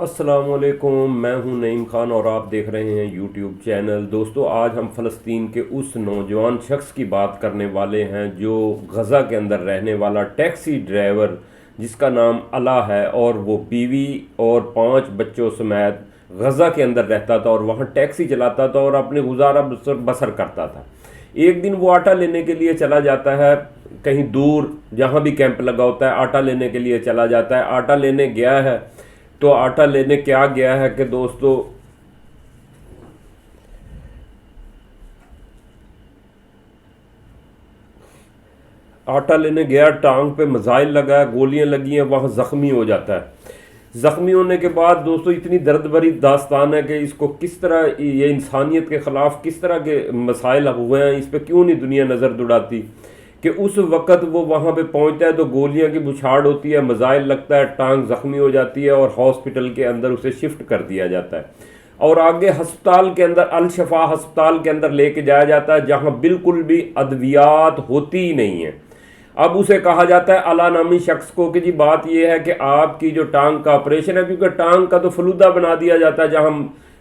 अस्सलामुअलैकुम, मैं हूं नईम खान और आप देख रहे हैं यूट्यूब चैनल। दोस्तों, आज हम फ़लस्तीन के उस नौजवान शख्स की बात करने वाले हैं जो गज़ा के अंदर रहने वाला टैक्सी ड्राइवर जिसका नाम अला है और वो बीवी और 5 बच्चों समेत गज़ा के अंदर रहता था और वहाँ टैक्सी चलाता था और अपने गुजारा बसर करता था। एक दिन वो आटा लेने के लिए चला जाता है, कहीं दूर जहाँ भी कैंप लगा होता है आटा लेने के लिए चला जाता है। आटा लेने गया है तो आटा लेने क्या गया है कि दोस्तों आटा लेने गया, टांग पे मिसाइल लगा है, गोलियां लगी हैं, वहां जख्मी हो जाता है। जख्मी होने के बाद दोस्तों इतनी दर्द भरी दास्तान है कि इसको किस तरह ये इंसानियत के ख़िलाफ़ किस तरह के मसाइल हुए हैं, इस पर क्यों नहीं दुनिया नज़र दुड़ाती। कि उस वक़्त वो वहाँ पे पहुँचता है तो गोलियां की बुछाड़ होती है, मज़ाइल लगता है, टांग ज़ख्मी हो जाती है और हॉस्पिटल के अंदर उसे शिफ्ट कर दिया जाता है और आगे हस्पताल के अंदर अल शफा हस्पताल के अंदर लेके जाया जाता है जहाँ बिल्कुल भी अद्वियात होती ही नहीं है। अब उसे कहा जाता है अला नामी शख्स को कि जी बात यह है कि आपकी जो टांग का ऑपरेशन है, क्योंकि टांग का तो फलूदा बना दिया जाता है, जहाँ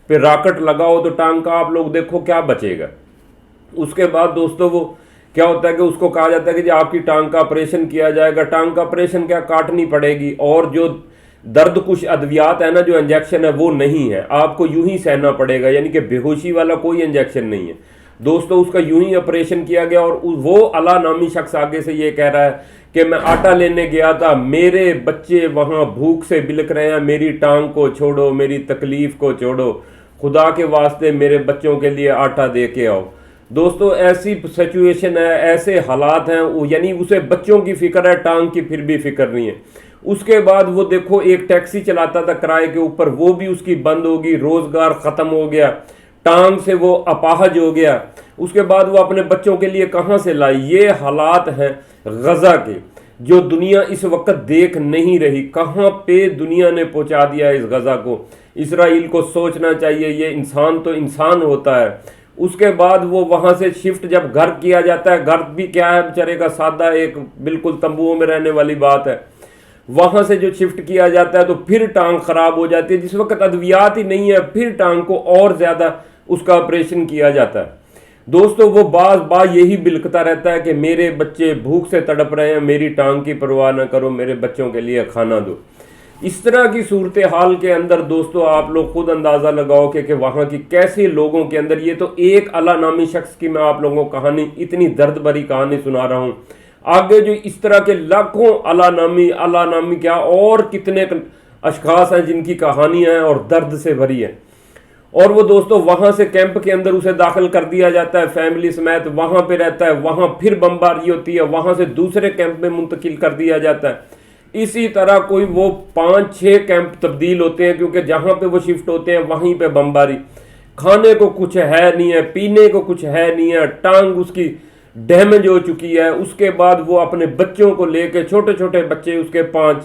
पे राकट लगाओ तो टांग का आप लोग देखो क्या बचेगा। उसके बाद दोस्तों वो क्या होता है कि उसको कहा जाता है कि जी आपकी टांग का ऑपरेशन किया जाएगा। टांग का ऑपरेशन क्या, काटनी पड़ेगी और जो दर्द कुछ अद्वियात है ना, जो इंजेक्शन है वो नहीं है, आपको यूं ही सहना पड़ेगा, यानी कि बेहोशी वाला कोई इंजेक्शन नहीं है। दोस्तों उसका यूं ही ऑपरेशन किया गया और वो अला नामी शख्स आगे से ये कह रहा है कि मैं आटा लेने गया था, मेरे बच्चे वहां भूख से बिलख रहे हैं, मेरी टांग को छोड़ो, मेरी तकलीफ को छोड़ो, खुदा के वास्ते मेरे बच्चों के लिए आटा दे के आओ। दोस्तों ऐसी सिचुएशन है, ऐसे हालात हैं, यानी उसे बच्चों की फिक्र है, टांग की फिर भी फिक्र नहीं है। उसके बाद वो देखो एक टैक्सी चलाता था किराए के ऊपर, वो भी उसकी बंद होगी, रोजगार खत्म हो गया, टांग से वो अपाहज हो गया। उसके बाद वो अपने बच्चों के लिए कहां से लाई। ये हालात हैं गजा के जो दुनिया इस वक्त देख नहीं रही। कहां पे दुनिया ने पहुंचा दिया इस गजा को। इसराइल को सोचना चाहिए, ये इंसान तो इंसान होता है। उसके बाद वो वहां से शिफ्ट जब घर किया जाता है, घर भी क्या है बेचारे का, सादा एक बिल्कुल तंबुओं में रहने वाली बात है। वहां से जो शिफ्ट किया जाता है तो फिर टांग खराब हो जाती है, जिस वक्त अद्वियात ही नहीं है, फिर टांग को और ज्यादा उसका ऑपरेशन किया जाता है। दोस्तों वो बार यही बिलकता रहता है कि मेरे बच्चे भूख से तड़प रहे हैं, मेरी टांग की परवाह ना करो, मेरे बच्चों के लिए खाना दो। इस तरह की सूरत हाल के अंदर दोस्तों आप लोग खुद अंदाज़ा लगाओ कि वहाँ की कैसे लोगों के अंदर, ये तो एक अला नामी शख्स की मैं आप लोगों को कहानी, इतनी दर्द भरी कहानी सुना रहा हूँ। आगे जो इस तरह के लाखों अला नामी क्या और कितने अशखास हैं जिनकी कहानियाँ हैं और दर्द से भरी है। और वो दोस्तों वहाँ से कैंप के अंदर उसे दाखिल कर दिया जाता है, फैमिली समेत वहाँ पे रहता है, वहाँ फिर बमबारी होती है, वहाँ से दूसरे कैंप में मुंतकिल कर दिया जाता है। इसी तरह कोई वो 5-6 कैंप तब्दील होते हैं, क्योंकि जहां पे वो शिफ्ट होते हैं वहीं पे बमबारी। खाने को कुछ है नहीं है, पीने को कुछ है नहीं है, टांग उसकी डैमेज हो चुकी है। उसके बाद वो अपने बच्चों को लेके, छोटे छोटे बच्चे उसके 5,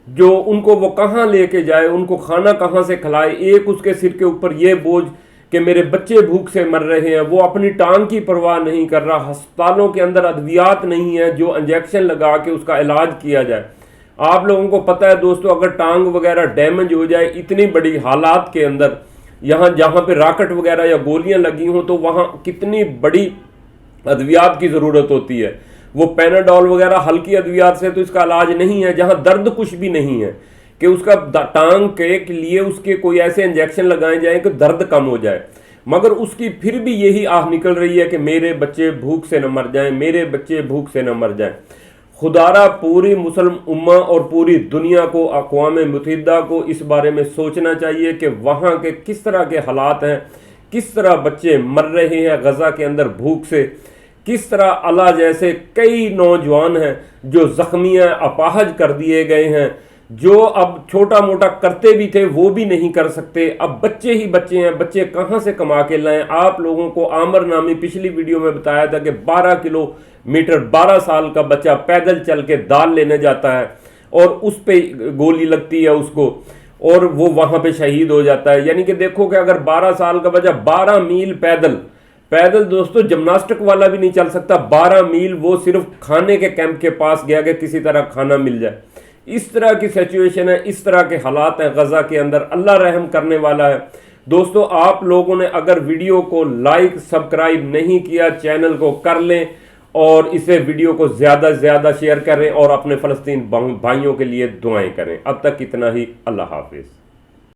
जो उनको वो कहाँ लेके जाए, उनको खाना कहाँ से खिलाए। एक उसके सिर के ऊपर ये बोझ कि मेरे बच्चे भूख से मर रहे हैं, वो अपनी टांग की परवाह नहीं कर रहा। अस्पतालों के अंदर अद्वियात नहीं है जो इंजेक्शन लगा के उसका इलाज किया जाए। आप लोगों को पता है दोस्तों, अगर टांग वगैरह डैमेज हो जाए इतनी बड़ी हालात के अंदर, यहाँ जहाँ पे राकेट वगैरह या गोलियां लगी हों, तो वहाँ कितनी बड़ी अद्वियात की ज़रूरत होती है। वो पैनाडॉल वगैरह हल्की अद्वियात से तो इसका इलाज नहीं है, जहाँ दर्द कुछ भी नहीं है कि उसका टांग के लिए उसके कोई ऐसे इंजेक्शन लगाए जाएं कि दर्द कम हो जाए। मगर उसकी फिर भी यही आह निकल रही है कि मेरे बच्चे भूख से न मर जाएं, मेरे बच्चे भूख से न मर जाएं। खुदारा पूरी मुस्लिम उम्मा और पूरी दुनिया को, अक़वाम मुत्तहिदा को इस बारे में सोचना चाहिए कि वहाँ के किस तरह के हालात हैं, किस तरह बच्चे मर रहे हैं गज़ा के अंदर भूख से, किस तरह अला जैसे कई नौजवान हैं जो ज़ख्मियाँ अपाहज कर दिए गए हैं, जो अब छोटा मोटा करते भी थे वो भी नहीं कर सकते। अब बच्चे ही बच्चे हैं, बच्चे कहाँ से कमा के लाएं। आप लोगों को आमर नामी पिछली वीडियो में बताया था कि 12 किलोमीटर 12 साल का बच्चा पैदल चल के दाल लेने जाता है और उस पर गोली लगती है उसको और वो वहाँ पे शहीद हो जाता है। यानी कि देखो कि अगर 12 साल का बच्चा 12 मील पैदल दोस्तों जिम्नास्टिक वाला भी नहीं चल सकता, 12 मील वो सिर्फ खाने के कैंप के पास गया कि किसी तरह खाना मिल जाए। इस तरह की सिचुएशन है, इस तरह के हालात हैं गजा के अंदर। अल्लाह रहम करने वाला है। दोस्तों, आप लोगों ने अगर वीडियो को लाइक सब्सक्राइब नहीं किया, चैनल को कर लें और इसे वीडियो को ज़्यादा से ज़्यादा शेयर करें और अपने फ़लस्तीन भाइयों के लिए दुआएं करें। अब तक इतना ही। अल्लाह हाफिज़।